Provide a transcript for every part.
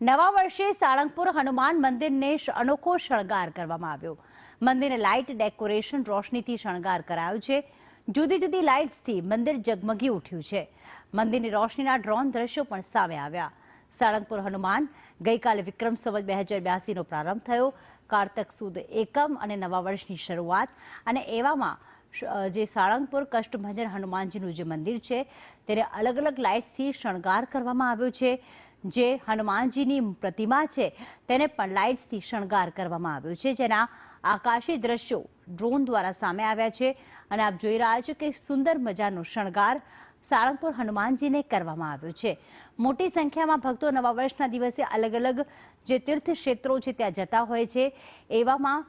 નવા વર્ષે સાળંગપુર હનુમાન મંદિરને અનોખો શણગાર કરવામાં આવ્યો। મંદિરને લાઇટ ડેકોરેશન રોશનીથી શણગાર કરાયો છે। જુદી જુદી લાઇટ્સથી મંદિર ઝગમગી ઉઠ્યું છે। મંદિરની રોશનીના ડ્રોન દ્રશ્યો પણ સામે આવ્યા। સાળંગપુર હનુમાન ગઈકાલે વિક્રમ સંવત 2082નો પ્રારંભ થયો। કારતક સુદ એકમ અને નવા વર્ષની શરૂઆત અને એવામાં જે સાળંગપુર કષ્ટભંજન હનુમાનજીનું જે મંદિર છે તેને અલગ અલગ લાઇટ્સથી શણગાર કરવામાં આવ્યો છે। જે હનુમાનજીની પ્રતિમા છે તેને પણ લાઇટ્સથી શણગાર કરવામાં આવ્યો છે, જેના આકાશી દ્રશ્યો ડ્રોન દ્વારા સામે આવ્યા છે અને આપ જોઈ રહ્યા છો કે સુંદર મજાનો શણગાર સાળંગપુર હનુમાનજીને કરવામાં આવ્યો છે। મોટી સંખ્યામાં ભક્તો નવા વર્ષના દિવસે અલગ અલગ જે તીર્થ ક્ષેત્રો છે ત્યાં જતા હોય છે। એવામાં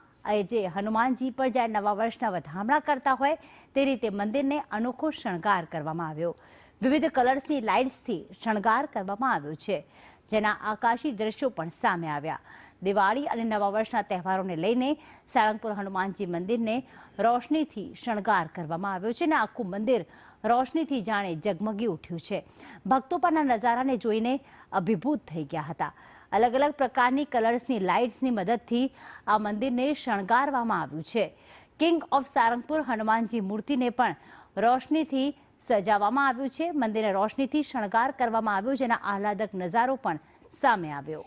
જે હનુમાનજી પર જ્યારે નવા વર્ષના વધામણા કરતા હોય તે રીતે મંદિરને અનોખો શણગાર કરવામાં આવ્યો। વિવિધ કલર્સની લાઇટ્સથી શણગાર કરવામાં આવ્યો છે, જેના આકાશી દ્રશ્યો પણ સામે આવ્યા। દિવાળી અને નવા વર્ષના તહેવારોને લઈને સાળંગપુર હનુમાનજી મંદિરને રોશનીથી શણગાર કરવામાં આવ્યો છે અને આખું મંદિર રોશનીથી જાણે ઝગમગી ઉઠ્યું છે। ભક્તો પરના નજારાને જોઈને અભિભૂત થઈ ગયા હતા। અલગ અલગ પ્રકારની કલર્સની લાઇટ્સની મદદથી આ મંદિરને શણગારવામાં આવ્યું છે। કિંગ ઓફ સાળંગપુર હનુમાનજી મૂર્તિને પણ રોશનીથી સજાવવામાં આવ્યું છે। મંદિરને રોશનીથી શણગાર કરવામાં આવ્યો, જેના આહલાદક નજારો પણ સામે આવ્યો।